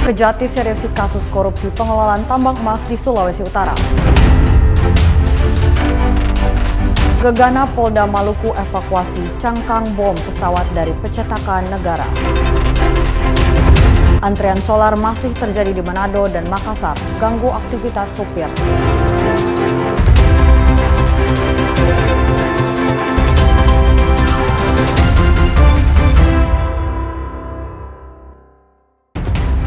Kejati serius kasus korupsi pengelolaan tambang emas di Sulawesi Utara. Gegana Polda Maluku evakuasi cangkang bom pesawat dari percetakan negara. Antrian solar masih terjadi di Manado dan Makassar, ganggu aktivitas supir.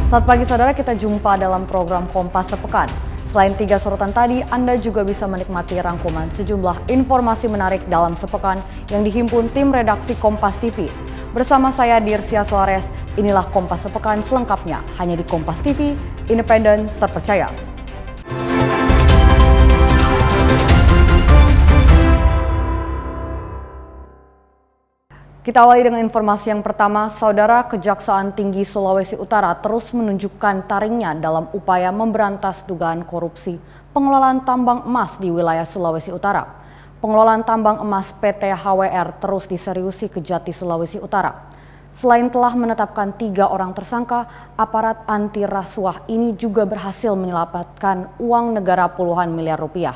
Selamat pagi saudara, kita jumpa dalam program Kompas Sepekan. Selain 3 sorotan tadi, Anda juga bisa menikmati rangkuman sejumlah informasi menarik dalam sepekan yang dihimpun tim redaksi Kompas TV. Bersama saya Dirsia Suarez, inilah Kompas Sepekan selengkapnya hanya di Kompas TV, independen, terpercaya. Kita awali dengan informasi yang pertama, Saudara. Kejaksaan Tinggi Sulawesi Utara terus menunjukkan taringnya dalam upaya memberantas dugaan korupsi pengelolaan tambang emas di wilayah Sulawesi Utara. Pengelolaan tambang emas PT HWR terus diseriusi Kejati Sulawesi Utara. Selain telah menetapkan 3 orang tersangka, aparat anti rasuah ini juga berhasil menyelamatkan uang negara puluhan miliar rupiah.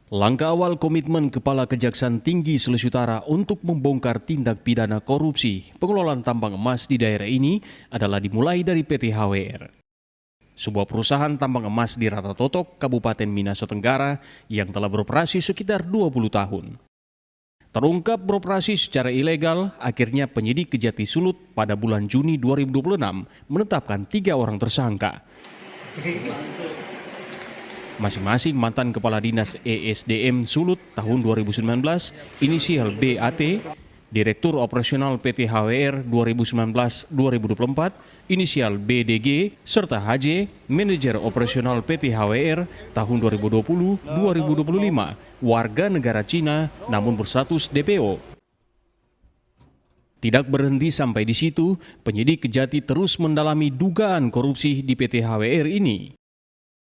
Langkah awal komitmen Kepala Kejaksaan Tinggi Sulawesi Utara untuk membongkar tindak pidana korupsi pengelolaan tambang emas di daerah ini adalah dimulai dari PT HWR. Sebuah perusahaan tambang emas di Ratatotok, Kabupaten Minahasa Tenggara yang telah beroperasi sekitar 20 tahun. Terungkap beroperasi secara ilegal, akhirnya penyidik Kejati Sulut pada bulan Juni 2026 menetapkan 3 orang tersangka. Masing-masing mantan Kepala Dinas ESDM Sulut tahun 2019, inisial BAT, Direktur Operasional PT HWR 2019-2024, inisial BDG, serta HJ, Manajer Operasional PT HWR tahun 2020-2025, warga negara Cina namun berstatus DPO. Tidak berhenti sampai di situ, penyidik Kejati terus mendalami dugaan korupsi di PT HWR ini.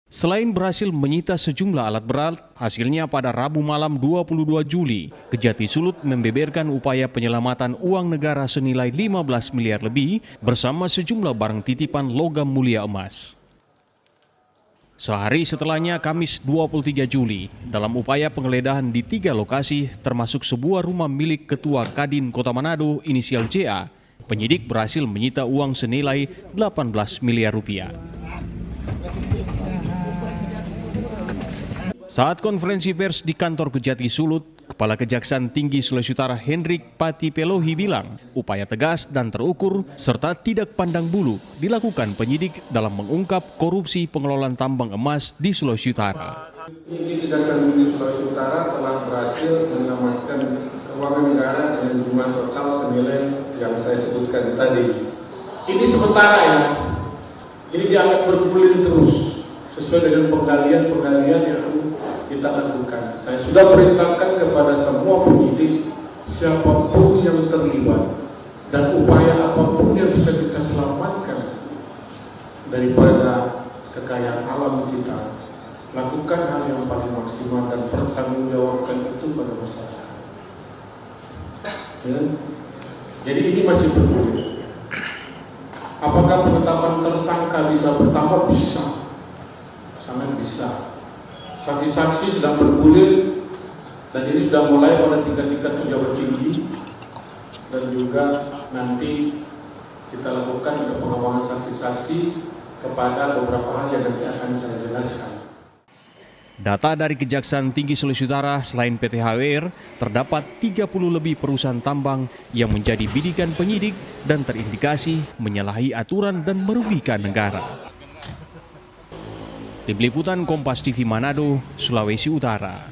Selain berhasil menyita sejumlah alat berat, hasilnya pada Rabu malam 22 Juli, Kejati Sulut membeberkan upaya penyelamatan uang negara senilai 15 miliar lebih bersama sejumlah barang titipan logam mulia emas. Sehari setelahnya, Kamis 23 Juli, dalam upaya penggeledahan di 3 lokasi termasuk sebuah rumah milik Ketua Kadin Kota Manado inisial JA, penyidik berhasil menyita uang senilai 18 miliar rupiah. Saat konferensi pers di kantor Kejati Sulut, Kepala Kejaksaan Tinggi Sulawesi Utara Hendrik Pati Pelohi bilang, upaya tegas dan terukur serta tidak pandang bulu dilakukan penyidik dalam mengungkap korupsi pengelolaan tambang emas di Sulawesi Utara. Penyidik Kejaksaan Tinggi Sulawesi Utara telah berhasil menyelamatkan keuangan negara dengan jumlah total senilai yang saya sebutkan tadi. Ini sementara ya, ini dianggap bergulir terus sesuai dengan penggalian yang kita lakukan. Saya sudah perintahkan kepada semua penyidik, siapapun yang terlibat dan upaya apapun yang bisa kita selamatkan daripada kekayaan alam kita, lakukan hal yang paling maksimal dan pertanggungjawabkan itu pada masyarakat. Ya? Jadi ini masih bergulir. Apakah penetapan tersangka bisa bertambah? Bisa, sangat bisa. Saksi-saksi sedang bergulir dan ini sudah mulai pada tingkat-tingkat pejabat tinggi dan juga nanti kita lakukan untuk pengembangan saksi-saksi kepada beberapa hal yang nanti akan saya jelaskan. Data dari Kejaksaan Tinggi Sulawesi Utara selain PT HWR, terdapat 30 lebih perusahaan tambang yang menjadi bidikan penyidik dan terindikasi menyalahi aturan dan merugikan negara. Tim Liputan Kompas TV Manado, Sulawesi Utara.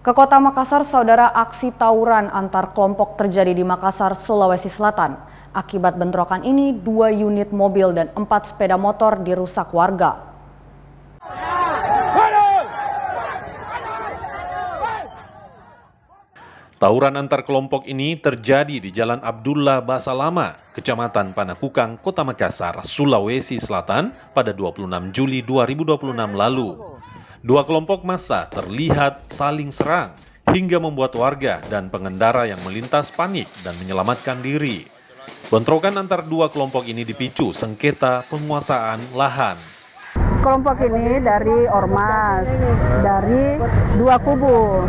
Ke Kota Makassar, Saudara, aksi tawuran antar kelompok terjadi di Makassar, Sulawesi Selatan. Akibat bentrokan ini, 2 unit mobil dan 4 sepeda motor dirusak warga. Tawuran antar kelompok ini terjadi di Jalan Abdullah Basalama, Kecamatan Panakukang, Kota Makassar, Sulawesi Selatan pada 26 Juli 2026 lalu. Dua kelompok massa terlihat saling serang hingga membuat warga dan pengendara yang melintas panik dan menyelamatkan diri. Bentrokan antar dua kelompok ini dipicu sengketa penguasaan lahan. Kelompok ini dari ormas, dari dua kubu.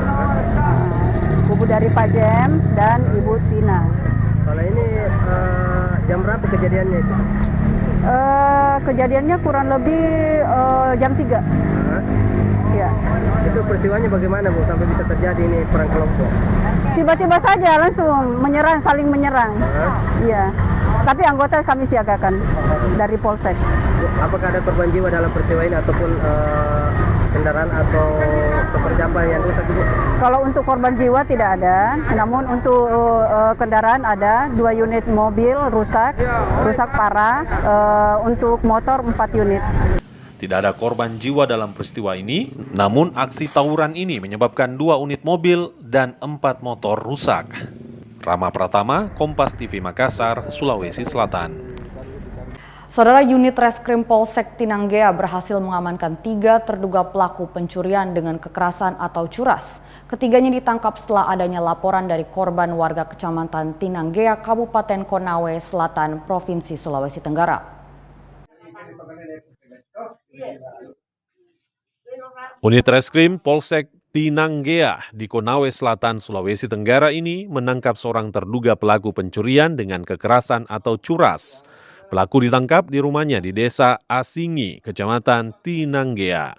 Kubu dari Pak James dan Ibu Tina. Kalau ini jam berapa kejadiannya itu? Kejadiannya kurang lebih jam 3. Ya. Itu peristiwanya bagaimana Bu sampai bisa terjadi ini perang kelompok? Tiba-tiba saja langsung menyerang, saling menyerang. Iya. Tapi anggota kami siagakan dari Polsek. Apakah ada korban jiwa dalam peristiwa ini ataupun kendaraan atau pekerjaan yang rusak Ibu? Kalau untuk korban jiwa tidak ada, namun untuk kendaraan ada 2 unit mobil rusak parah, untuk motor 4 unit. Tidak ada korban jiwa dalam peristiwa ini, namun aksi tawuran ini menyebabkan 2 unit mobil dan 4 motor rusak. Rama Pratama, Kompas TV Makassar, Sulawesi Selatan. Saudara, unit Reskrim Polsek Tinanggea berhasil mengamankan 3 terduga pelaku pencurian dengan kekerasan atau curas. Ketiganya ditangkap setelah adanya laporan dari korban warga Kecamatan Tinanggea, Kabupaten Konawe Selatan, Provinsi Sulawesi Tenggara. Unit Reskrim Polsek Tinanggea di Konawe Selatan, Sulawesi Tenggara ini menangkap seorang terduga pelaku pencurian dengan kekerasan atau curas. Pelaku ditangkap di rumahnya di Desa Asingi, Kecamatan Tinanggea.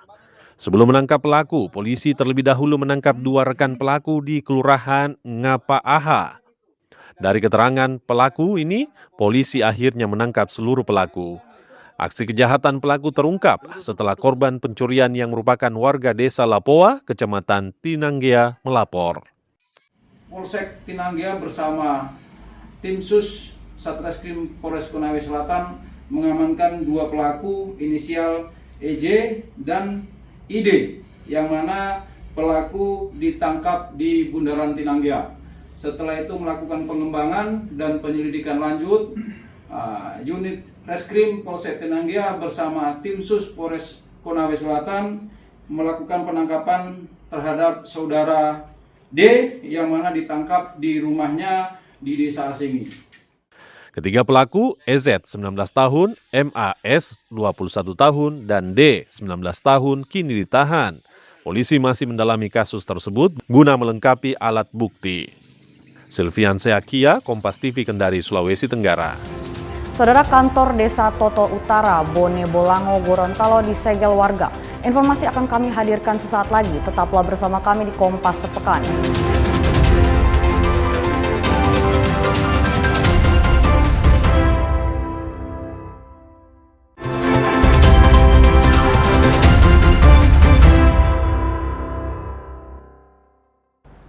Sebelum menangkap pelaku, polisi terlebih dahulu menangkap 2 rekan pelaku di Kelurahan Ngapaaha. Dari keterangan pelaku ini, polisi akhirnya menangkap seluruh pelaku. Aksi kejahatan pelaku terungkap setelah korban pencurian yang merupakan warga Desa Lapoa, Kecamatan Tinanggea, melapor. Polsek Tinanggea bersama tim sus Satreskrim Polres Konawe Selatan mengamankan 2 pelaku inisial EJ dan ID, yang mana pelaku ditangkap di Bundaran Tinanggea. Setelah itu melakukan pengembangan dan penyelidikan lanjut, unit Reskrim Polsek Tinanggea bersama tim sus Polres Konawe Selatan melakukan penangkapan terhadap saudara D yang mana ditangkap di rumahnya di Desa Asingi. Ketiga pelaku, EZ 19 tahun, MAS 21 tahun, dan D 19 tahun kini ditahan. Polisi masih mendalami kasus tersebut guna melengkapi alat bukti. Silvian Seakia, Kompas TV Kendari, Sulawesi Tenggara. Saudara, kantor Desa Toto Utara, Bone Bolango, Gorontalo disegel warga. Informasi akan kami hadirkan sesaat lagi. Tetaplah bersama kami di Kompas Sepekan.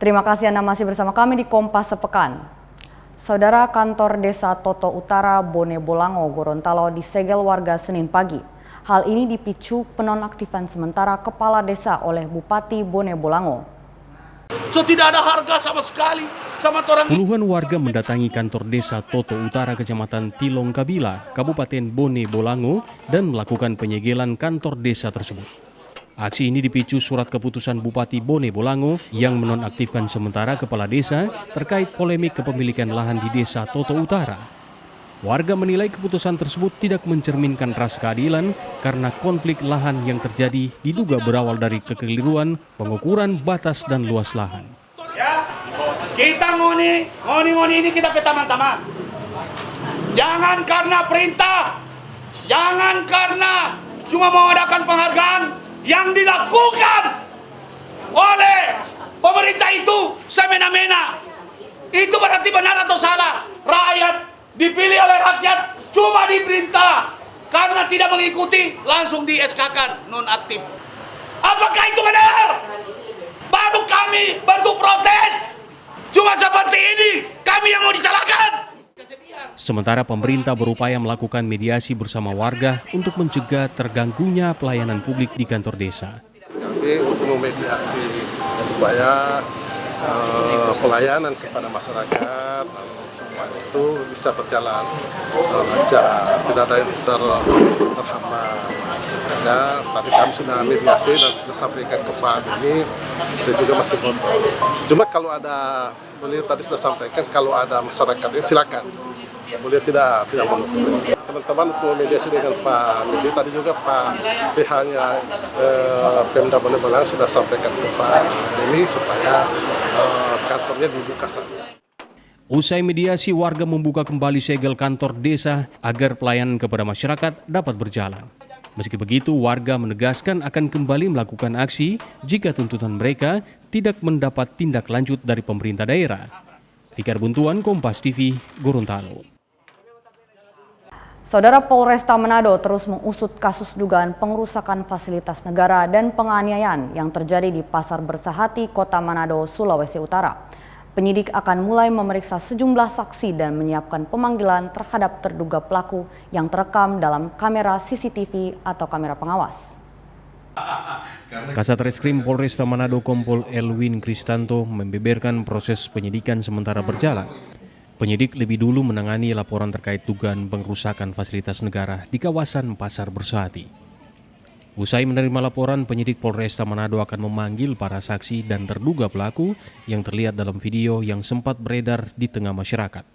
Terima kasih Anda masih bersama kami di Kompas Sepekan. Saudara, kantor Desa Toto Utara, Bone Bolango, Gorontalo disegel warga Senin pagi. Hal ini dipicu penonaktifan sementara kepala desa oleh Bupati Bone Bolango. So tidak ada harga sama sekali sama orang. Puluhan warga mendatangi kantor Desa Toto Utara, Kecamatan Tilong Kabila, Kabupaten Bone Bolango, dan melakukan penyegelan kantor desa tersebut. Aksi ini dipicu surat keputusan Bupati Bone Bolango yang menonaktifkan sementara kepala desa terkait polemik kepemilikan lahan di Desa Toto Utara. Warga menilai keputusan tersebut tidak mencerminkan rasa keadilan karena konflik lahan yang terjadi diduga berawal dari kekeliruan pengukuran batas dan luas lahan. Ya, kita ngoni ini kita petama-tama. Jangan karena perintah, jangan karena cuma mengadakan penghargaan yang dilakukan oleh pemerintah itu semena-mena. Itu berarti benar atau salah? Rakyat dipilih oleh rakyat cuma diperintah, karena tidak mengikuti langsung di SK-kan nonaktif. Apakah itu benar? Baru kami bentuk protes. Cuma seperti ini kami yang mau disalahkan. Sementara pemerintah berupaya melakukan mediasi bersama warga untuk mencegah terganggunya pelayanan publik di kantor desa. Kami untuk memediasi supaya pelayanan kepada masyarakat semua itu bisa berjalan lancar, tidak ada yang terhambat. saja. Tapi kami sudah mediasi dan sudah sampaikan ke Pak Beni, dia juga masih kontrol. Cuma kalau ada, beliau tadi sudah sampaikan kalau ada masyarakatnya silakan. Beliau tidak menutup. Teman-teman untuk mediasi dengan Pak Beni, tadi juga Pak PH-nya Pemda Bonegolangan sudah sampaikan ke Pak Beni supaya kantornya dibuka saja. Usai mediasi, warga membuka kembali segel kantor desa agar pelayanan kepada masyarakat dapat berjalan. Meski begitu, warga menegaskan akan kembali melakukan aksi jika tuntutan mereka tidak mendapat tindak lanjut dari pemerintah daerah. Fikar Buntuan, Kompas TV, Gorontalo. Saudara, Polresta Manado terus mengusut kasus dugaan pengerusakan fasilitas negara dan penganiayaan yang terjadi di Pasar Bersahati, Kota Manado, Sulawesi Utara. Penyidik akan mulai memeriksa sejumlah saksi dan menyiapkan pemanggilan terhadap terduga pelaku yang terekam dalam kamera CCTV atau kamera pengawas. Kasat Reskrim Polresta Manado Kompol Elwin Kristanto membeberkan proses penyidikan sementara berjalan. Penyidik lebih dulu menangani laporan terkait dugaan pengerusakan fasilitas negara di kawasan Pasar Bersahati. Usai menerima laporan, penyidik Polresta Manado akan memanggil para saksi dan terduga pelaku yang terlihat dalam video yang sempat beredar di tengah masyarakat.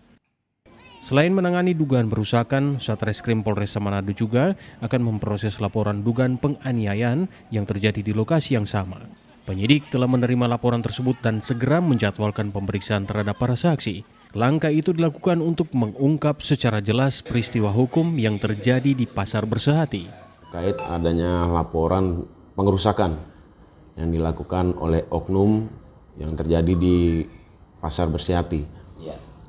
Selain menangani dugaan perusakan, Satreskrim Polresta Manado juga akan memproses laporan dugaan penganiayaan yang terjadi di lokasi yang sama. Penyidik telah menerima laporan tersebut dan segera menjadwalkan pemeriksaan terhadap para saksi. Langkah itu dilakukan untuk mengungkap secara jelas peristiwa hukum yang terjadi di Pasar Bersahati. Terkait adanya laporan pengerusakan yang dilakukan oleh oknum yang terjadi di Pasar Bersahati.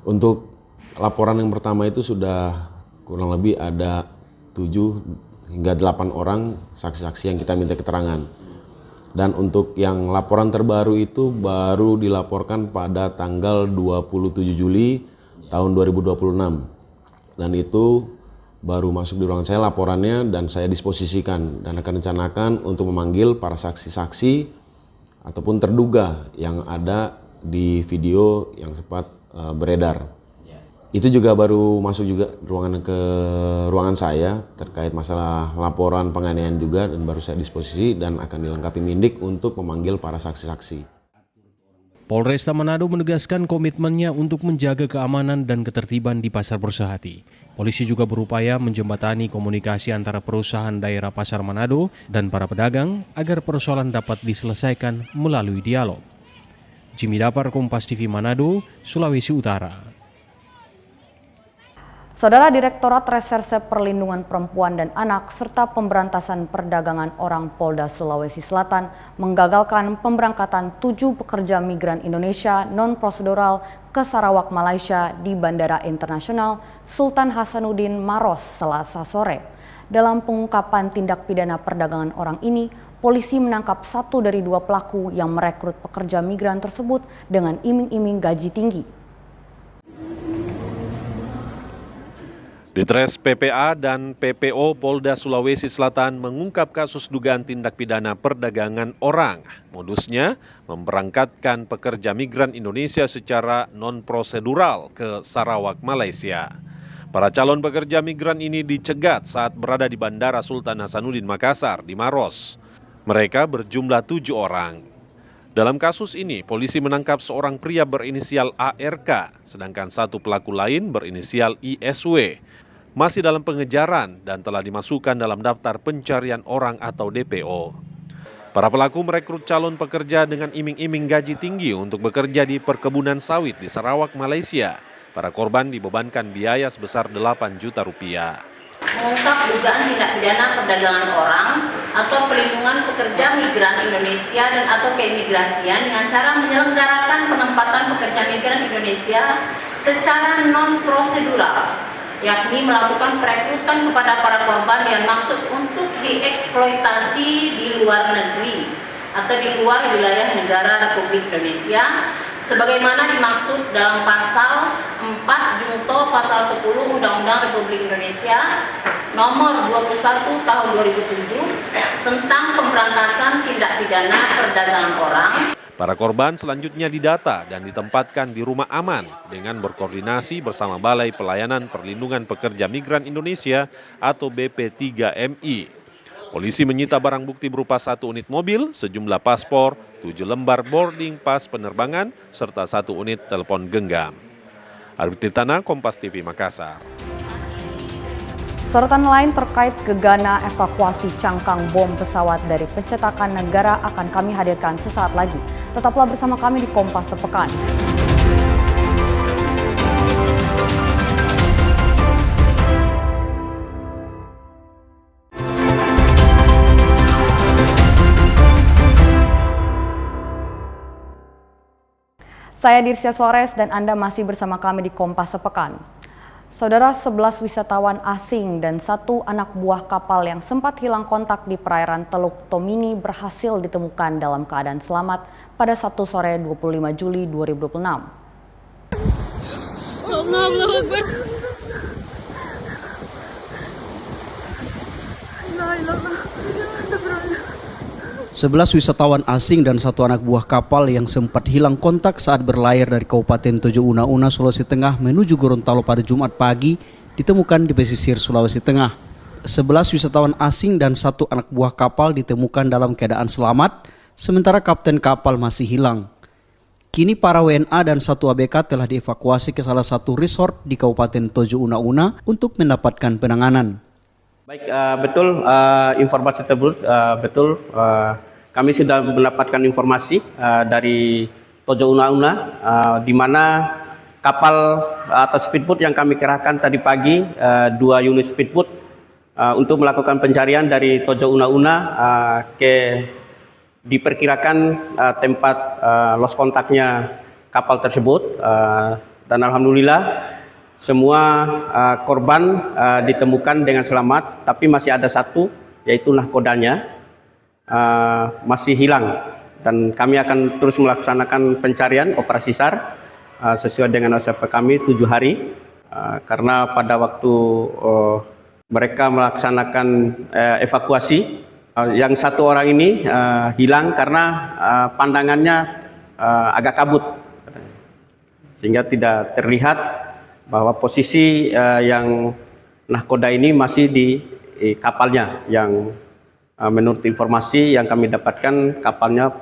Untuk laporan yang pertama itu sudah kurang lebih ada 7 hingga 8 orang saksi-saksi yang kita minta keterangan. Dan untuk yang laporan terbaru itu baru dilaporkan pada tanggal 27 Juli tahun 2026. Dan itu baru masuk di ruangan saya laporannya dan saya disposisikan dan akan rencanakan untuk memanggil para saksi-saksi ataupun terduga yang ada di video yang sempat beredar. Itu juga baru masuk juga ke ruangan saya terkait masalah laporan penganiayaan juga dan baru saya disposisi dan akan dilengkapi Mindik untuk memanggil para saksi-saksi. Polresta Manado menegaskan komitmennya untuk menjaga keamanan dan ketertiban di Pasar Bersahati. Polisi juga berupaya menjembatani komunikasi antara perusahaan daerah Pasar Manado dan para pedagang agar persoalan dapat diselesaikan melalui dialog. Jimmy Dapar, Kompas TV Manado, Sulawesi Utara. Saudara, Direktorat Reserse Perlindungan Perempuan dan Anak serta Pemberantasan Perdagangan Orang Polda Sulawesi Selatan menggagalkan pemberangkatan 7 pekerja migran Indonesia non-prosedural ke Sarawak, Malaysia di Bandara Internasional Sultan Hasanuddin Maros Selasa sore. Dalam pengungkapan tindak pidana perdagangan orang ini, polisi menangkap 1 dari 2 pelaku yang merekrut pekerja migran tersebut dengan iming-iming gaji tinggi. Ditres PPA dan PPO Polda Sulawesi Selatan mengungkap kasus dugaan tindak pidana perdagangan orang. Modusnya memberangkatkan pekerja migran Indonesia secara non-prosedural ke Sarawak, Malaysia. Para calon pekerja migran ini dicegat saat berada di Bandara Sultan Hasanuddin Makassar di Maros. Mereka berjumlah 7 orang. Dalam kasus ini, polisi menangkap seorang pria berinisial ARK, sedangkan 1 pelaku lain berinisial ISW. Masih dalam pengejaran dan telah dimasukkan dalam daftar pencarian orang atau DPO. Para pelaku merekrut calon pekerja dengan iming-iming gaji tinggi untuk bekerja di perkebunan sawit di Sarawak, Malaysia. Para korban dibebankan biaya sebesar 8 juta rupiah. Mengungkap dugaan tindak pidana perdagangan orang atau pelindungan pekerja migran Indonesia dan atau keimigrasian dengan cara menyelenggarakan penempatan pekerja migran Indonesia secara non-prosedural, yakni melakukan perekrutan kepada para korban yang maksud untuk dieksploitasi di luar negeri atau di luar wilayah negara Republik Indonesia sebagaimana dimaksud dalam pasal 4 Junto pasal 10 Undang-Undang Republik Indonesia nomor 21 tahun 2007 tentang pemberantasan tindak pidana perdagangan orang. Para korban selanjutnya didata dan ditempatkan di rumah aman dengan berkoordinasi bersama Balai Pelayanan Perlindungan Pekerja Migran Indonesia atau BP3MI. Polisi menyita barang bukti berupa 1 unit mobil, sejumlah paspor, 7 lembar boarding pass penerbangan, serta 1 unit telepon genggam. Arif Tirtana, Kompas TV, Makassar. Sorotan lain terkait gegana evakuasi cangkang bom pesawat dari pencetakan negara akan kami hadirkan sesaat lagi. Tetaplah bersama kami di Kompas Sepekan. Saya Dirsya Suarez dan Anda masih bersama kami di Kompas Sepekan. Saudara, 11 wisatawan asing dan 1 anak buah kapal yang sempat hilang kontak di perairan Teluk Tomini berhasil ditemukan dalam keadaan selamat pada Sabtu sore 25 Juli 2026. Allahu Akbar. 11 wisatawan asing dan 1 anak buah kapal yang sempat hilang kontak saat berlayar dari Kabupaten Tojo Una-Una, Sulawesi Tengah menuju Gorontalo pada Jumat pagi ditemukan di pesisir Sulawesi Tengah. 11 wisatawan asing dan 1 anak buah kapal ditemukan dalam keadaan selamat, sementara kapten kapal masih hilang. Kini para WNA dan 1 ABK telah dievakuasi ke salah satu resort di Kabupaten Tojo Una-Una untuk mendapatkan penanganan. Baik, betul informasi tersebut, betul. Kami sudah mendapatkan informasi dari Tojo Una-Una, di mana kapal atau speedboat yang kami kerahkan tadi pagi, 2 unit speedboat untuk melakukan pencarian dari Tojo Una-Una ke diperkirakan tempat lost kontaknya kapal tersebut, dan alhamdulillah semua korban ditemukan dengan selamat, tapi masih ada 1, yaitu nahkodanya masih hilang, dan kami akan terus melaksanakan pencarian operasi SAR sesuai dengan SOP kami 7 hari, karena pada waktu mereka melaksanakan evakuasi, yang 1 orang ini hilang karena pandangannya agak kabut, sehingga tidak terlihat bahwa posisi yang nahkoda ini masih di kapalnya, yang menurut informasi yang kami dapatkan kapalnya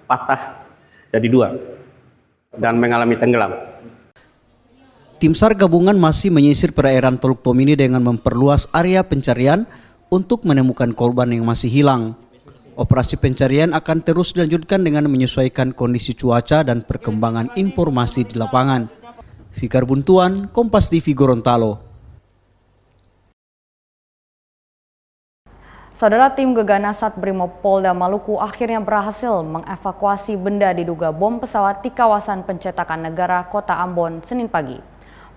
patah jadi 2 dan mengalami tenggelam. Tim SAR gabungan masih menyisir perairan Teluk Tomini dengan memperluas area pencarian untuk menemukan korban yang masih hilang. Operasi pencarian akan terus dilanjutkan dengan menyesuaikan kondisi cuaca dan perkembangan informasi di lapangan. Fikar Buntuan, Kompas TV, Gorontalo. Saudara, tim gegana Satbrimob Polda Maluku akhirnya berhasil mengevakuasi benda diduga bom pesawat di kawasan pencetakan negara Kota Ambon Senin pagi.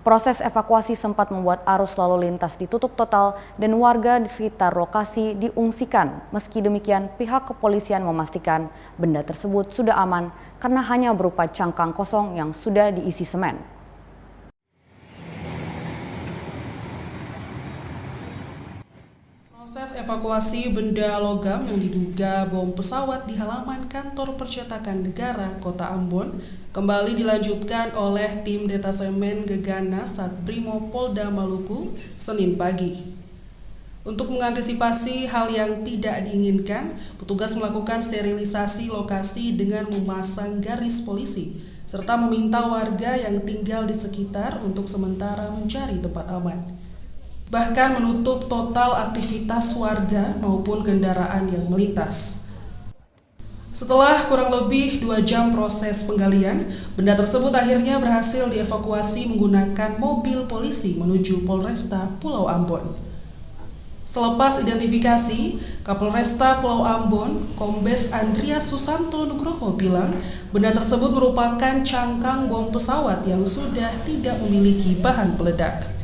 Proses evakuasi sempat membuat arus lalu lintas ditutup total dan warga di sekitar lokasi diungsikan. Meski demikian, pihak kepolisian memastikan benda tersebut sudah aman karena hanya berupa cangkang kosong yang sudah diisi semen. Proses evakuasi benda logam yang diduga bom pesawat di halaman kantor percetakan negara Kota Ambon kembali dilanjutkan oleh tim detasemen gegana Satbrimob Polda Maluku Senin pagi. Untuk mengantisipasi hal yang tidak diinginkan, petugas melakukan sterilisasi lokasi dengan memasang garis polisi serta meminta warga yang tinggal di sekitar untuk sementara mencari tempat aman. Bahkan menutup total aktivitas warga maupun kendaraan yang melintas. Setelah kurang lebih 2 jam proses penggalian, benda tersebut akhirnya berhasil dievakuasi menggunakan mobil polisi menuju Polresta Pulau Ambon. Selepas identifikasi, Kapolresta Pulau Ambon, Kombes Andreas Susanto Nugroho bilang, benda tersebut merupakan cangkang bom pesawat yang sudah tidak memiliki bahan peledak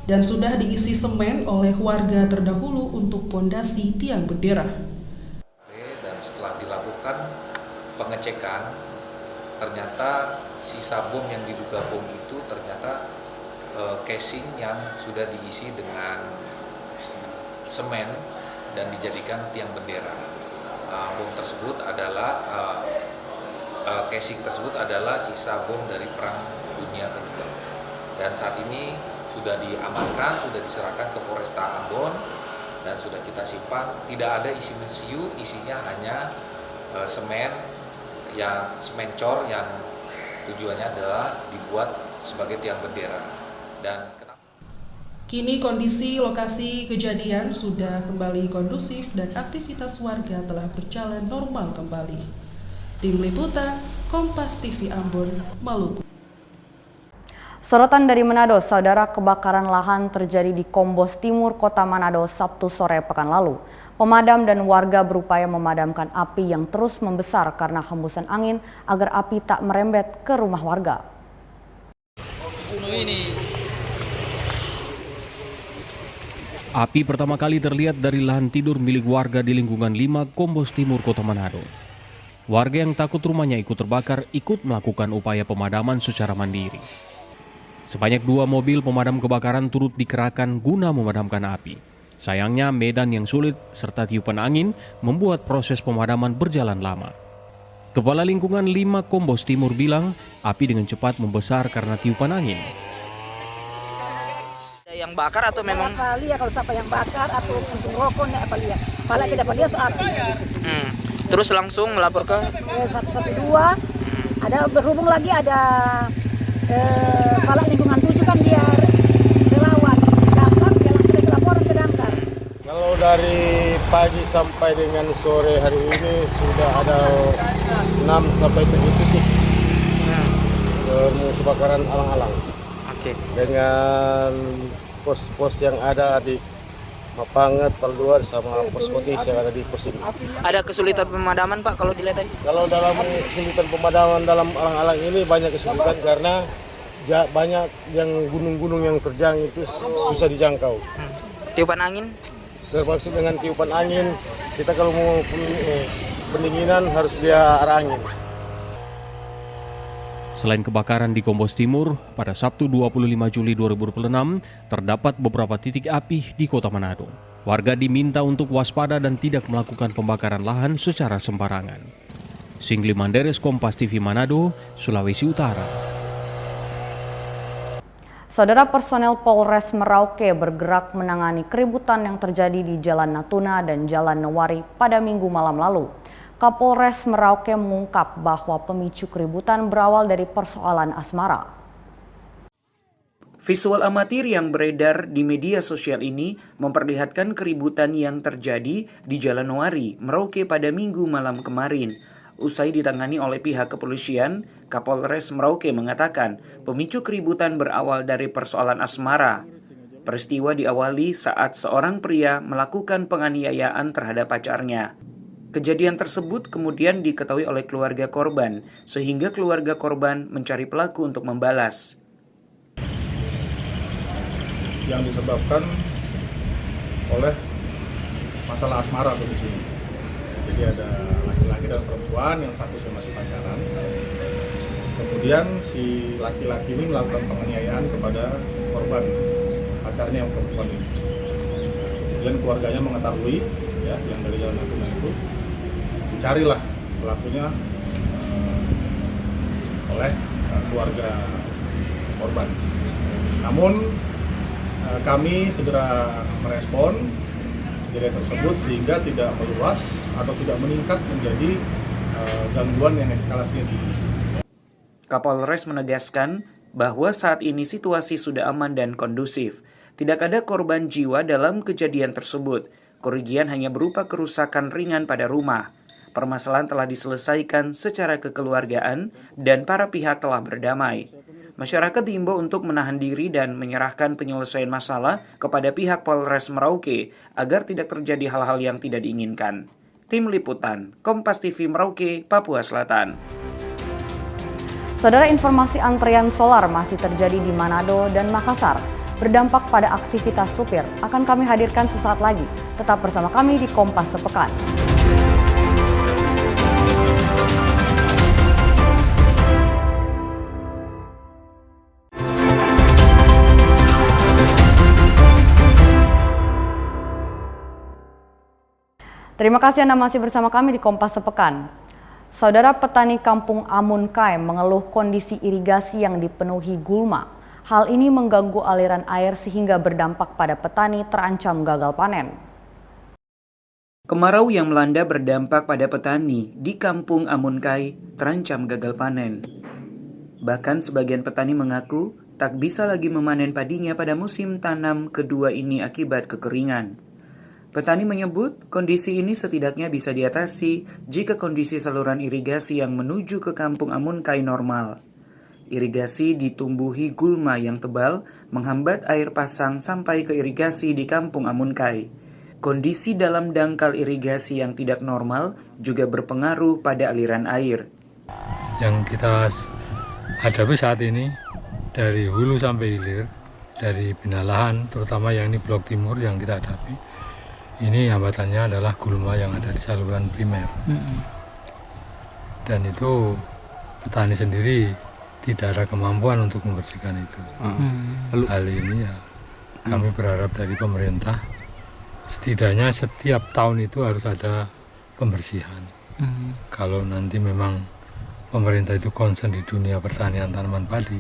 dan sudah diisi semen oleh warga terdahulu untuk pondasi tiang bendera. Dan setelah dilakukan pengecekan, ternyata sisa bom yang diduga bom itu ternyata casing yang sudah diisi dengan semen dan dijadikan tiang bendera. Bom tersebut adalah casing tersebut adalah sisa bom dari Perang Dunia Kedua. Dan saat ini sudah diamankan, sudah diserahkan ke Polresta Ambon, dan sudah kita simpan. Tidak ada isi mesiu, isinya hanya semen cor yang tujuannya adalah dibuat sebagai tiang bendera. Dan kini kondisi lokasi kejadian sudah kembali kondusif dan aktivitas warga telah berjalan normal kembali. Tim Liputan, Kompas TV Ambon, Maluku. Sorotan dari Manado, saudara, kebakaran lahan terjadi di Kombos Timur, Kota Manado, Sabtu sore pekan lalu. Pemadam dan warga berupaya memadamkan api yang terus membesar karena hembusan angin agar api tak merembet ke rumah warga. Api pertama kali terlihat dari lahan tidur milik warga di lingkungan 5 Kombos Timur, Kota Manado. Warga yang takut rumahnya ikut terbakar ikut melakukan upaya pemadaman secara mandiri. Sebanyak 2 mobil pemadam kebakaran turut dikerahkan guna memadamkan api. Sayangnya medan yang sulit serta tiupan angin membuat proses pemadaman berjalan lama. Kepala lingkungan 5 Kombos Timur bilang api dengan cepat membesar karena tiupan angin. Yang bakar atau memang? Kali ya kalau siapa yang bakar atau untuk rokok nggak apa lihat. Pala tidak apa lihat soal api. Terus langsung melapor ke 112. Ada berhubung lagi ada kepala lingkungan 7 kan dia relawan. Damkar dia langsung laporan ke Damkar. Kalau dari pagi sampai dengan sore hari ini sudah ada 6 sampai 7 titik kebakaran alang-alang. Oke. Dengan pos-pos yang ada di Mapanget, Palduar sama pos Kotis yang ada di pos ini. Ada kesulitan pemadaman Pak kalau dilihat tadi? Kalau dalam kesulitan pemadaman dalam alang-alang ini banyak kesulitan karena banyak yang gunung-gunung yang terjang itu susah dijangkau. Tiupan angin? Termasuk dengan tiupan angin, kita kalau mau pendinginan harus dia arah angin. Selain kebakaran di Kombos Timur, pada Sabtu 25 Juli 2026 terdapat beberapa titik api di Kota Manado. Warga diminta untuk waspada dan tidak melakukan pembakaran lahan secara sembarangan. Singli Manderes, Kompas TV Manado, Sulawesi Utara. Saudara, personel Polres Merauke bergerak menangani keributan yang terjadi di Jalan Natuna dan Jalan Newari pada Minggu malam lalu. Kapolres Merauke mengungkap bahwa pemicu keributan berawal dari persoalan asmara. Visual amatir yang beredar di media sosial ini memperlihatkan keributan yang terjadi di Jalan Newari, Merauke pada Minggu malam kemarin. Usai ditangani oleh pihak kepolisian, Kapolres Merauke mengatakan pemicu keributan berawal dari persoalan asmara. Peristiwa diawali saat seorang pria melakukan penganiayaan terhadap pacarnya. Kejadian tersebut kemudian diketahui oleh keluarga korban, sehingga keluarga korban mencari pelaku untuk membalas. Yang disebabkan oleh masalah asmara pemicunya. Jadi ada laki-laki dan perempuan yang statusnya masih pacaran. Kemudian si laki-laki ini melakukan penganiayaan kepada korban, pacarnya yang perempuan ini. Kemudian keluarganya mengetahui, ya, yang dari Jalan Natuna itu, dicarilah pelakunya oleh keluarga korban. Namun kami segera merespon kejadian tersebut sehingga tidak meluas atau tidak meningkat menjadi gangguan yang eskalasinya tinggi. Kapolres menegaskan bahwa saat ini situasi sudah aman dan kondusif. Tidak ada korban jiwa dalam kejadian tersebut. Kerugian hanya berupa kerusakan ringan pada rumah. Permasalahan telah diselesaikan secara kekeluargaan dan para pihak telah berdamai. Masyarakat diimbau untuk menahan diri dan menyerahkan penyelesaian masalah kepada pihak Polres Merauke agar tidak terjadi hal-hal yang tidak diinginkan. Tim Liputan, Kompas TV Merauke, Papua Selatan. Saudara, informasi antrian solar masih terjadi di Manado dan Makassar. Berdampak pada aktivitas supir. Akan kami hadirkan sesaat lagi. Tetap bersama kami di Kompas Sepekan. Terima kasih Anda masih bersama kami di Kompas Sepekan. Saudara, petani kampung Amun Kaim mengeluh kondisi irigasi yang dipenuhi gulma. Hal ini mengganggu aliran air sehingga berdampak pada petani terancam gagal panen. Kemarau yang melanda berdampak pada petani di Kampung Amunkai terancam gagal panen. Bahkan sebagian petani mengaku tak bisa lagi memanen padinya pada musim tanam kedua ini akibat kekeringan. Petani menyebut kondisi ini setidaknya bisa diatasi jika kondisi saluran irigasi yang menuju ke Kampung Amunkai normal. Irigasi ditumbuhi gulma yang tebal menghambat air pasang sampai ke irigasi di Kampung Amunkai. Kondisi dalam dangkal irigasi yang tidak normal juga berpengaruh pada aliran air. Yang kita hadapi saat ini dari hulu sampai hilir, dari bina lahan terutama yang ini blok timur yang kita hadapi, ini hambatannya adalah gulma yang ada di saluran primer. Dan itu petani sendiri tidak ada kemampuan untuk membersihkan itu. Hal ini ya kami berharap dari pemerintah setidaknya setiap tahun itu harus ada pembersihan. Kalau nanti memang pemerintah itu concern di dunia pertanian tanaman padi.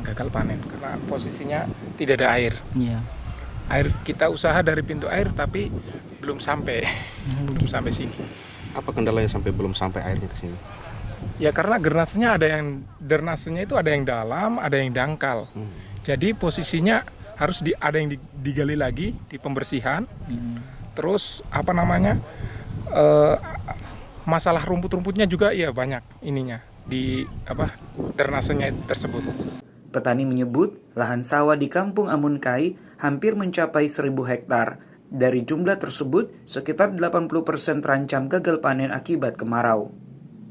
Gagal panen karena posisinya tidak ada air. Air kita usaha dari pintu air tapi belum sampai, belum sampai sini. Apa kendalanya sampai belum sampai airnya ke sini? Ya karena drainasenya itu ada yang dalam, ada yang dangkal. Jadi posisinya harus ada yang digali lagi di pembersihan. Terus masalah rumput-rumputnya juga ya banyak ininya di drainasenya tersebut. Petani menyebut lahan sawah di Kampung Amunkai hampir mencapai 1.000 hektar. Dari jumlah tersebut, sekitar 80% terancam gagal panen akibat kemarau.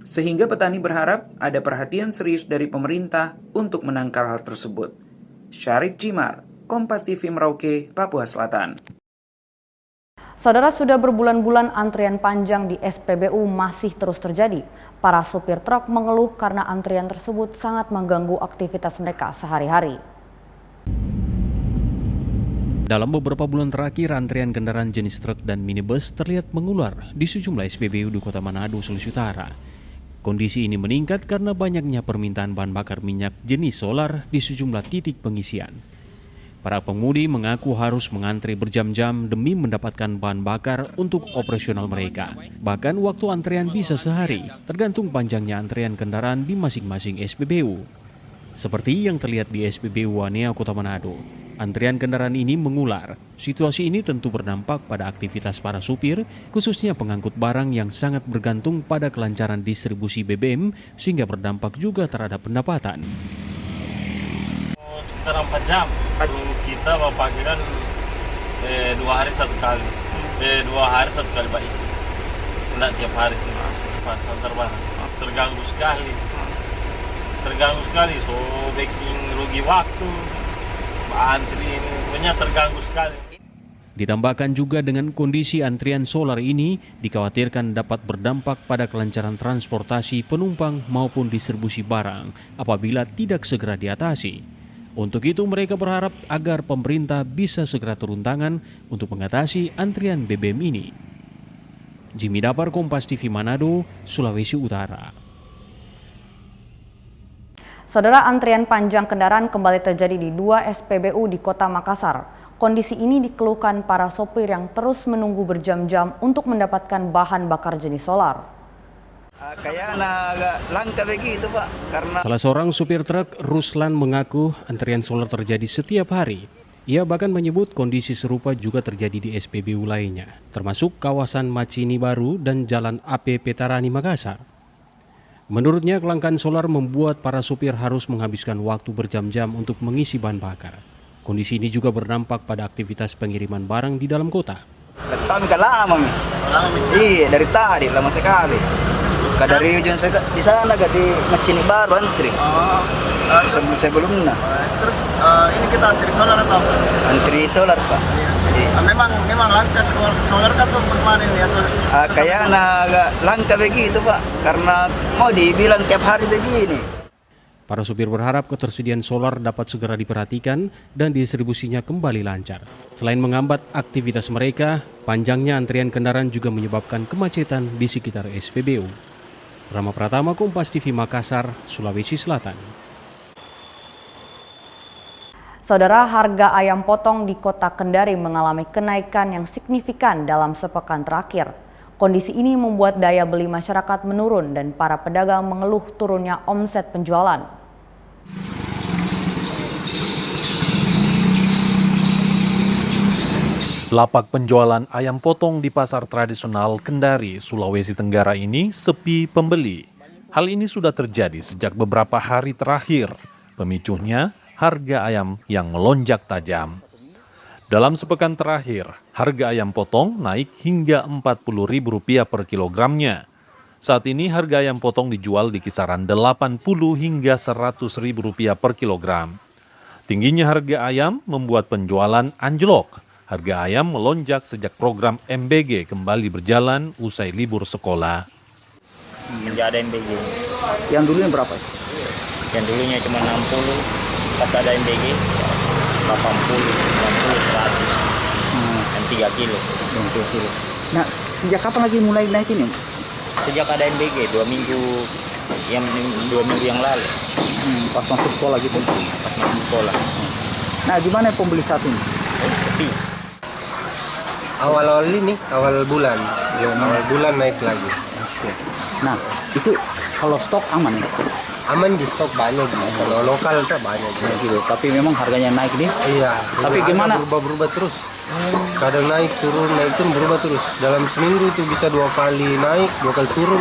Sehingga petani berharap ada perhatian serius dari pemerintah untuk menangkal hal tersebut. Syarif Cimar, Kompas TV Merauke, Papua Selatan. Saudara, sudah berbulan-bulan antrian panjang di SPBU masih terus terjadi. Para supir truk mengeluh karena antrian tersebut sangat mengganggu aktivitas mereka sehari-hari. Dalam beberapa bulan terakhir, antrian kendaraan jenis truk dan minibus terlihat mengular di sejumlah SPBU di Kota Manado, Sulawesi Utara. Kondisi ini meningkat karena banyaknya permintaan bahan bakar minyak jenis solar di sejumlah titik pengisian. Para pengemudi mengaku harus mengantri berjam-jam demi mendapatkan bahan bakar untuk operasional mereka. Bahkan waktu antrean bisa sehari, tergantung panjangnya antrean kendaraan di masing-masing SPBU. Seperti yang terlihat di SPBU Wanea, Kota Manado, antrian kendaraan ini mengular. Situasi ini tentu berdampak pada aktivitas para supir, khususnya pengangkut barang yang sangat bergantung pada kelancaran distribusi BBM, sehingga berdampak juga terhadap pendapatan. Sekitar 4 jam. Kita pagi kan 2 hari 1 kali. 2 hari 1 kali Pak isi. Tidak tiap hari sih. Antar barang. Terganggu sekali. So bikin rugi waktu. Antri ini punya terganggu sekali. Ditambahkan juga dengan kondisi antrian solar ini dikhawatirkan dapat berdampak pada kelancaran transportasi penumpang maupun distribusi barang apabila tidak segera diatasi. Untuk itu mereka berharap agar pemerintah bisa segera turun tangan untuk mengatasi antrian BBM ini. Jimmy Dapar, Kompas TV Manado, Sulawesi Utara. Saudara, antrian panjang kendaraan kembali terjadi di 2 SPBU di Kota Makassar. Kondisi ini dikeluhkan para sopir yang terus menunggu berjam-jam untuk mendapatkan bahan bakar jenis solar. Kayaknya agak langka begitu Pak, karena Salah seorang supir truk, Ruslan, mengaku antrian solar terjadi setiap hari. Ia bahkan menyebut kondisi serupa juga terjadi di SPBU lainnya, termasuk kawasan Macini Baru dan Jalan AP Petarani Makassar. Menurutnya, kelangkaan solar membuat para supir harus menghabiskan waktu berjam-jam untuk mengisi bahan bakar. Kondisi ini juga berdampak pada aktivitas pengiriman barang di dalam kota. Kami kan lama, iya dari tadi lama sekali. Dari ujung di sana di Macini Baru antri. Sebelumnya. Terus ini kita antri solar atau apa? Antri solar Pak. Memang langka solar kan tuh permanen ya tuh. Kayaknya agak langka begitu Pak, karena mau dibilang tiap hari begini. Para supir berharap ketersediaan solar dapat segera diperhatikan dan distribusinya kembali lancar. Selain menghambat aktivitas mereka, panjangnya antrian kendaraan juga menyebabkan kemacetan di sekitar SPBU. Rama Pratama, Kompas TV Makassar, Sulawesi Selatan. Saudara, harga ayam potong di Kota Kendari mengalami kenaikan yang signifikan dalam sepekan terakhir. Kondisi ini membuat daya beli masyarakat menurun dan para pedagang mengeluh turunnya omset penjualan. Lapak penjualan ayam potong di pasar tradisional Kendari, Sulawesi Tenggara ini sepi pembeli. Hal ini sudah terjadi sejak beberapa hari terakhir. Pemicunya harga ayam yang melonjak tajam. Dalam sepekan terakhir, harga ayam potong naik hingga Rp40.000 per kilogramnya. Saat ini harga ayam potong dijual di kisaran Rp80 hingga Rp100.000 per kilogram. Tingginya harga ayam membuat penjualan anjlok. Harga ayam melonjak sejak program MBG kembali berjalan usai libur sekolah. Menjadi MBG. Yang dulunya berapa? Yang dulunya cuma 60. Pas ada MBG 80, 90, 100 dan 3 kilo. Nah, sejak kapan lagi mulai naik ini? Sejak ada MBG 2 minggu yang lalu. Pas masuk sekolah gitu? Pas masuk sekolah. Nah, gimana pembeli saat ini? Sepi. Awal bulan naik lagi. Nah, itu kalau stok aman ya? Aman, di stok banyak, kalau lokal itu banyak gitu. Tapi memang harganya naik nih. Iya. Tapi gimana? Berubah terus. Kadang naik turun berubah terus. Dalam seminggu itu bisa 2 kali naik, 2 kali turun.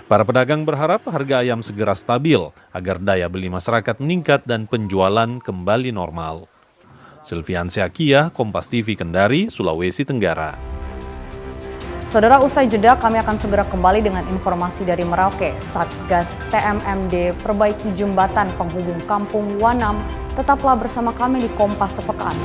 Para pedagang berharap harga ayam segera stabil agar daya beli masyarakat meningkat dan penjualan kembali normal. Silviansyah Kia, Kompas TV Kendari, Sulawesi Tenggara. Saudara, usai jeda kami akan segera kembali dengan informasi dari Merauke. Satgas TMMD perbaiki jembatan penghubung Kampung Wanam. Tetaplah bersama kami di Kompas Sepekan.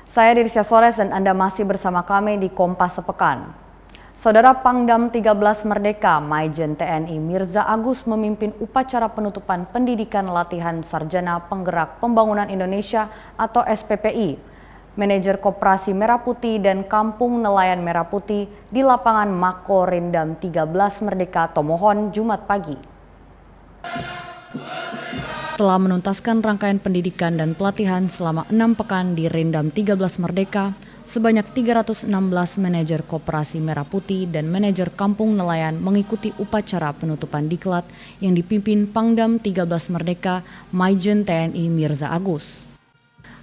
Saya Dirsya Sores dan Anda masih bersama kami di Kompas Sepekan. Saudara, Pangdam 13 Merdeka Maijen TNI Mirza Agus memimpin upacara penutupan pendidikan latihan Sarjana Penggerak Pembangunan Indonesia atau SPPI. Manajer Koperasi Merah Putih dan Kampung Nelayan Merah Putih di lapangan Mako Rendam 13 Merdeka Tomohon Jumat pagi. Setelah menuntaskan rangkaian pendidikan dan pelatihan selama 6 pekan di Rendam 13 Merdeka, sebanyak 316 manajer Koperasi Merah Putih dan manajer Kampung Nelayan mengikuti upacara penutupan diklat yang dipimpin Pangdam 13 Merdeka Maijen TNI Mirza Agus.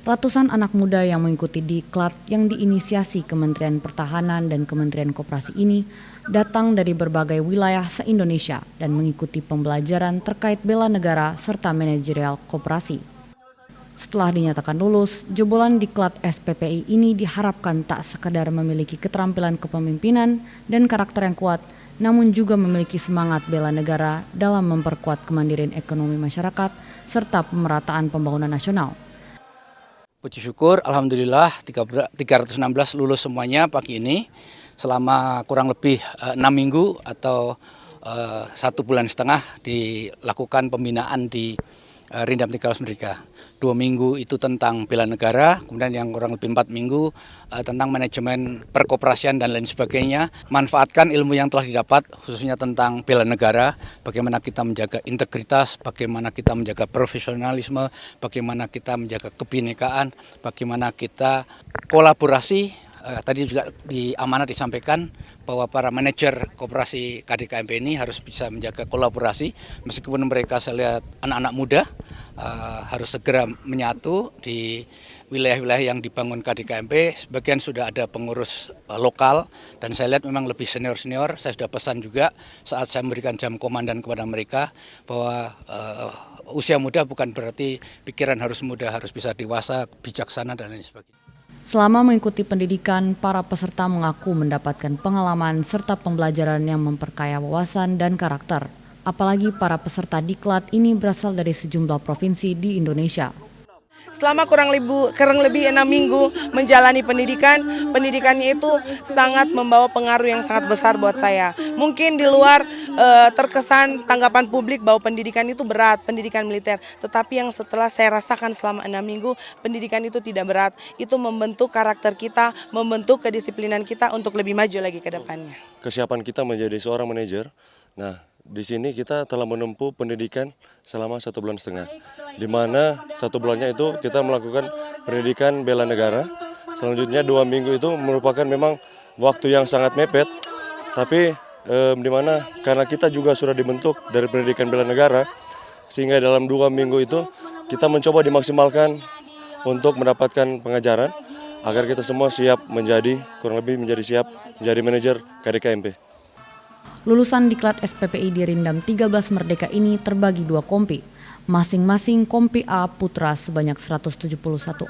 Ratusan anak muda yang mengikuti diklat yang diinisiasi Kementerian Pertahanan dan Kementerian Koperasi ini datang dari berbagai wilayah se-Indonesia dan mengikuti pembelajaran terkait bela negara serta manajerial koperasi. Setelah dinyatakan lulus, jebolan diklat SPPI ini diharapkan tak sekadar memiliki keterampilan kepemimpinan dan karakter yang kuat, namun juga memiliki semangat bela negara dalam memperkuat kemandirian ekonomi masyarakat serta pemerataan pembangunan nasional. Puji syukur, alhamdulillah 316 lulus semuanya pagi ini selama kurang lebih 6 minggu atau 1,5 bulan dilakukan pembinaan di Rendam 13 Merdeka. 2 minggu itu tentang bela negara, kemudian yang kurang lebih 4 minggu tentang manajemen perkoperasian dan lain sebagainya. Manfaatkan ilmu yang telah didapat, khususnya tentang bela negara, bagaimana kita menjaga integritas, bagaimana kita menjaga profesionalisme, bagaimana kita menjaga kebinekaan, bagaimana kita kolaborasi. Tadi juga di amanat disampaikan bahwa para manajer koperasi KDKMP ini harus bisa menjaga kolaborasi, meskipun mereka saya lihat anak-anak muda harus segera menyatu di wilayah-wilayah yang dibangun KDKMP. Sebagian sudah ada pengurus lokal dan saya lihat memang lebih senior-senior. Saya sudah pesan juga saat saya memberikan jam komandan kepada mereka bahwa usia muda bukan berarti pikiran harus muda, harus bisa dewasa, bijaksana dan lain sebagainya. Selama mengikuti pendidikan, para peserta mengaku mendapatkan pengalaman serta pembelajaran yang memperkaya wawasan dan karakter. Apalagi para peserta diklat ini berasal dari sejumlah provinsi di Indonesia. selama kurang lebih 6 minggu menjalani pendidikan. Pendidikannya itu sangat membawa pengaruh yang sangat besar buat saya. Mungkin di luar terkesan tanggapan publik bahwa pendidikan itu berat, pendidikan militer. Tetapi yang setelah saya rasakan selama 6 minggu, pendidikan itu tidak berat. Itu membentuk karakter kita, membentuk kedisiplinan kita untuk lebih maju lagi ke depannya. Kesiapan kita menjadi seorang manajer. Nah, di sini kita telah menempuh pendidikan selama 1,5 bulan, di mana 1 bulannya itu kita melakukan pendidikan bela negara. Selanjutnya 2 minggu itu merupakan memang waktu yang sangat mepet, tapi di mana karena kita juga sudah dibentuk dari pendidikan bela negara, sehingga dalam 2 minggu itu kita mencoba dimaksimalkan untuk mendapatkan pengajaran agar kita semua siap kurang lebih menjadi siap menjadi manajer KDKMP. Lulusan Diklat SPPI di Rindam 13 Merdeka ini terbagi 2 kompi. Masing-masing kompi A putra sebanyak 171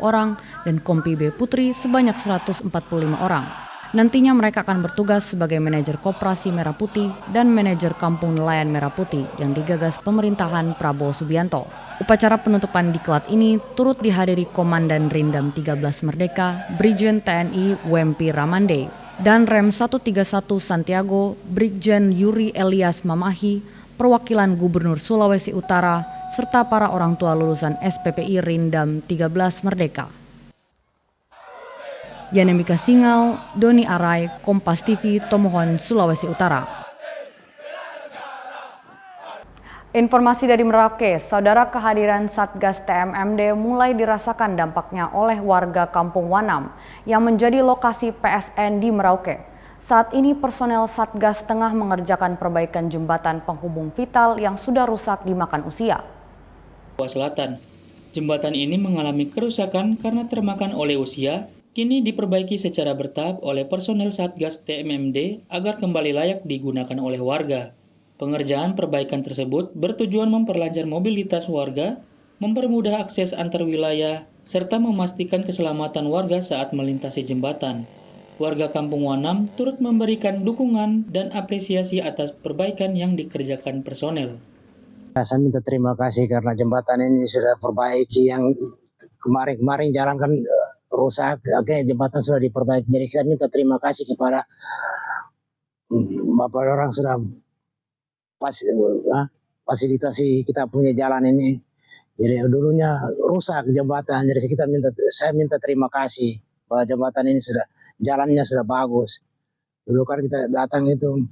orang dan kompi B putri sebanyak 145 orang. Nantinya mereka akan bertugas sebagai manajer Koperasi Merah Putih dan manajer Kampung Nelayan Merah Putih yang digagas pemerintahan Prabowo Subianto. Upacara penutupan Diklat ini turut dihadiri Komandan Rindam 13 Merdeka, Brigjen TNI Wempi Ramande, dan Rem 131 Santiago, Brigjen Yuri Elias Mamahi, perwakilan Gubernur Sulawesi Utara, serta para orang tua lulusan SPPI Rindam 13 Merdeka. Yanemika Singal, Doni Arai, Kompas TV, Tomohon, Sulawesi Utara. Informasi dari Merauke, saudara, kehadiran Satgas TMMD mulai dirasakan dampaknya oleh warga Kampung Wanam yang menjadi lokasi PSN di Merauke. Saat ini personel Satgas tengah mengerjakan perbaikan jembatan penghubung vital yang sudah rusak dimakan usia. Selatan, jembatan ini mengalami kerusakan karena termakan oleh usia, kini diperbaiki secara bertahap oleh personel Satgas TMMD agar kembali layak digunakan oleh warga. Pengerjaan perbaikan tersebut bertujuan memperlancar mobilitas warga, mempermudah akses antar wilayah, serta memastikan keselamatan warga saat melintasi jembatan. Warga Kampung Wanam turut memberikan dukungan dan apresiasi atas perbaikan yang dikerjakan personel. Saya minta terima kasih karena jembatan ini sudah perbaiki, yang kemarin jalan kan rusak, oke, jembatan sudah diperbaiki. Jadi saya minta terima kasih kepada Bapak orang sudah fasilitasi kita punya jalan ini. Jadi dulunya rusak jembatan, jadi saya minta terima kasih bahwa jembatan ini jalannya sudah bagus. Dulu kan kita datang itu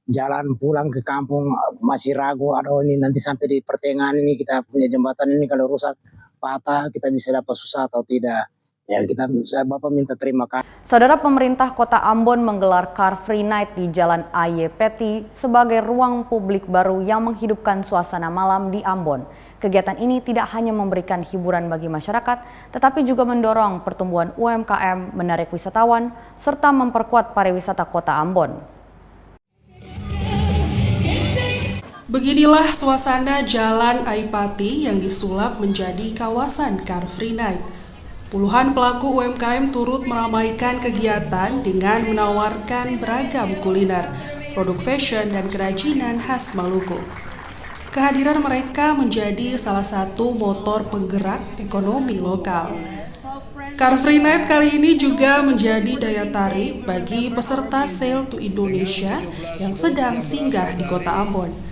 jalan pulang ke kampung masih ragu, aduh ini nanti sampai di pertengahan ini kita punya jembatan ini kalau rusak patah kita bisa dapat susah atau tidak. Ya saya Bapak minta terima kasih. Saudara, pemerintah Kota Ambon menggelar Car Free Night di Jalan A.Y. Peti sebagai ruang publik baru yang menghidupkan suasana malam di Ambon. Kegiatan ini tidak hanya memberikan hiburan bagi masyarakat, tetapi juga mendorong pertumbuhan UMKM, menarik wisatawan, serta memperkuat pariwisata Kota Ambon. Beginilah suasana Jalan Aipati yang disulap menjadi kawasan Car Free Night. Puluhan pelaku UMKM turut meramaikan kegiatan dengan menawarkan beragam kuliner, produk fashion dan kerajinan khas Maluku. Kehadiran mereka menjadi salah satu motor penggerak ekonomi lokal. Car Free Night kali ini juga menjadi daya tarik bagi peserta Sail to Indonesia yang sedang singgah di Kota Ambon.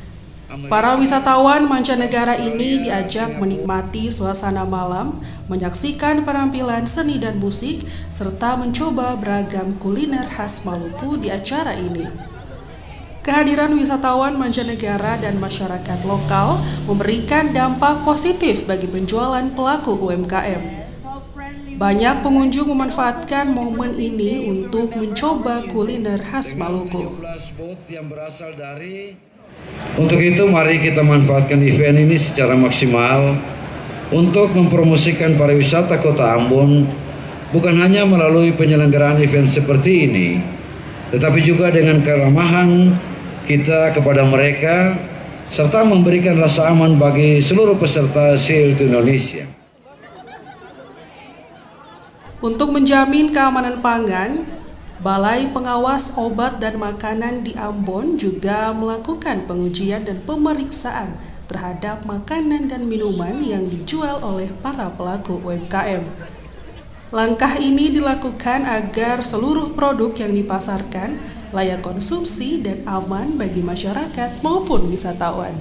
Para wisatawan mancanegara ini diajak menikmati suasana malam, menyaksikan penampilan seni dan musik, serta mencoba beragam kuliner khas Maluku di acara ini. Kehadiran wisatawan mancanegara dan masyarakat lokal memberikan dampak positif bagi penjualan pelaku UMKM. Banyak pengunjung memanfaatkan momen ini untuk mencoba kuliner khas Maluku. Untuk itu mari kita manfaatkan event ini secara maksimal untuk mempromosikan pariwisata Kota Ambon, bukan hanya melalui penyelenggaraan event seperti ini, tetapi juga dengan keramahan kita kepada mereka serta memberikan rasa aman bagi seluruh peserta Sail to Indonesia. Untuk menjamin keamanan pangan, Balai Pengawas Obat dan Makanan di Ambon juga melakukan pengujian dan pemeriksaan terhadap makanan dan minuman yang dijual oleh para pelaku UMKM. Langkah ini dilakukan agar seluruh produk yang dipasarkan layak konsumsi dan aman bagi masyarakat maupun wisatawan.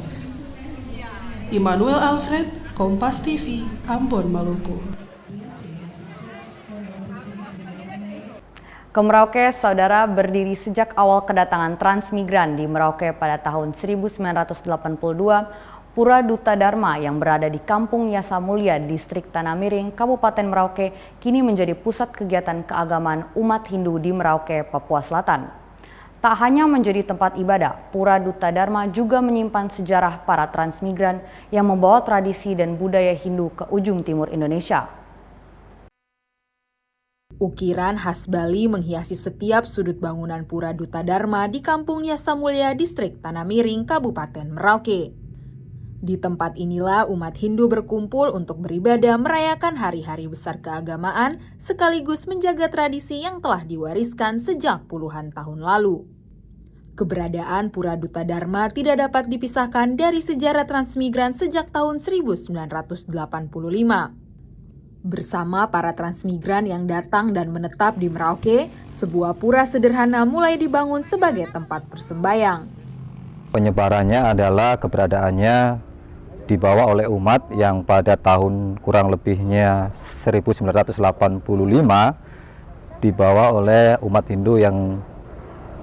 Immanuel Alfred, Kompas TV, Ambon, Maluku. Ke Merauke, saudara, berdiri sejak awal kedatangan transmigran di Merauke pada tahun 1982, Pura Duta Dharma yang berada di Kampung Yasa Mulia, Distrik Tanah Miring, Kabupaten Merauke, kini menjadi pusat kegiatan keagamaan umat Hindu di Merauke, Papua Selatan. Tak hanya menjadi tempat ibadah, Pura Duta Dharma juga menyimpan sejarah para transmigran yang membawa tradisi dan budaya Hindu ke ujung timur Indonesia. Ukiran khas Bali menghiasi setiap sudut bangunan Pura Duta Dharma di Kampung Yasa Mulia, Distrik Tanah Miring, Kabupaten Merauke. Di tempat inilah umat Hindu berkumpul untuk beribadah merayakan hari-hari besar keagamaan sekaligus menjaga tradisi yang telah diwariskan sejak puluhan tahun lalu. Keberadaan Pura Duta Dharma tidak dapat dipisahkan dari sejarah transmigran sejak tahun 1985. Bersama para transmigran yang datang dan menetap di Merauke, sebuah pura sederhana mulai dibangun sebagai tempat bersembayang. Penyebarannya adalah keberadaannya dibawa oleh umat yang pada tahun kurang lebihnya 1985 dibawa oleh umat Hindu yang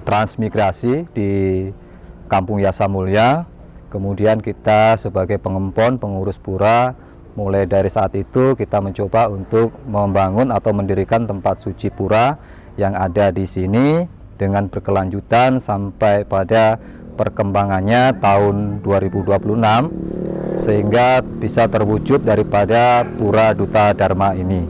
transmigrasi di Kampung Yasa Mulia. Kemudian kita sebagai pengempon, pengurus pura, mulai dari saat itu kita mencoba untuk membangun atau mendirikan tempat suci pura yang ada di sini dengan berkelanjutan sampai pada perkembangannya tahun 2026 sehingga bisa terwujud daripada Pura Duta Dharma ini.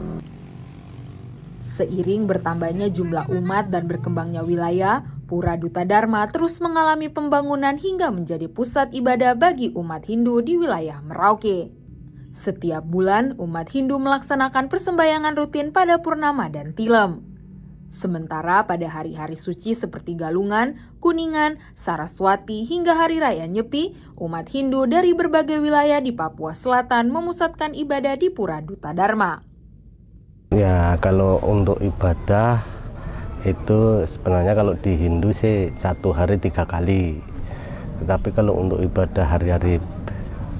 Seiring bertambahnya jumlah umat dan berkembangnya wilayah, Pura Duta Dharma terus mengalami pembangunan hingga menjadi pusat ibadah bagi umat Hindu di wilayah Merauke. Setiap bulan, umat Hindu melaksanakan persembahyangan rutin pada Purnama dan Tilem. Sementara pada hari-hari suci seperti Galungan, Kuningan, Saraswati hingga Hari Raya Nyepi, umat Hindu dari berbagai wilayah di Papua Selatan memusatkan ibadah di Pura Duta Dharma. Ya, kalau untuk ibadah itu sebenarnya kalau di Hindu sih 1 hari 3 kali. Tetapi kalau untuk ibadah hari-hari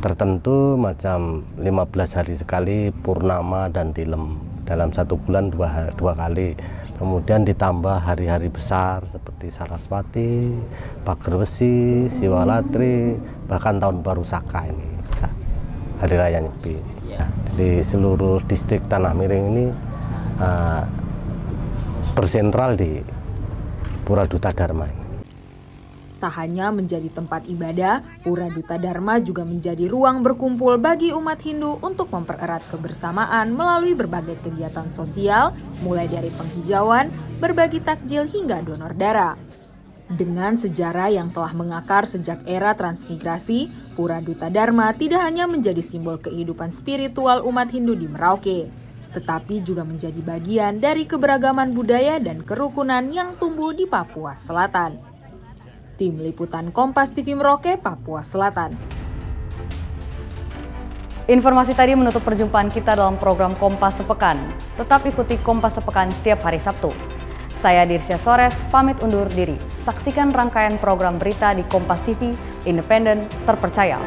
tertentu macam 15 hari sekali Purnama dan Tilem. Dalam 1 bulan 2 kali. Kemudian ditambah hari-hari besar seperti Saraswati, Pagerwesi, Siwalatri, bahkan tahun baru Saka ini, Hari Raya Nyepi. Di seluruh distrik Tanah Miring ini bersentral di Pura Duta Dharma ini. Tak hanya menjadi tempat ibadah, Pura Duta Dharma juga menjadi ruang berkumpul bagi umat Hindu untuk mempererat kebersamaan melalui berbagai kegiatan sosial, mulai dari penghijauan, berbagi takjil hingga donor darah. Dengan sejarah yang telah mengakar sejak era transmigrasi, Pura Duta Dharma tidak hanya menjadi simbol kehidupan spiritual umat Hindu di Merauke, tetapi juga menjadi bagian dari keberagaman budaya dan kerukunan yang tumbuh di Papua Selatan. Tim Liputan Kompas TV Merauke, Papua Selatan. Informasi tadi menutup perjumpaan kita dalam program Kompas Sepekan. Tetap ikuti Kompas Sepekan setiap hari Sabtu. Saya Dirsya Sores, pamit undur diri. Saksikan rangkaian program berita di Kompas TV, independen, terpercaya.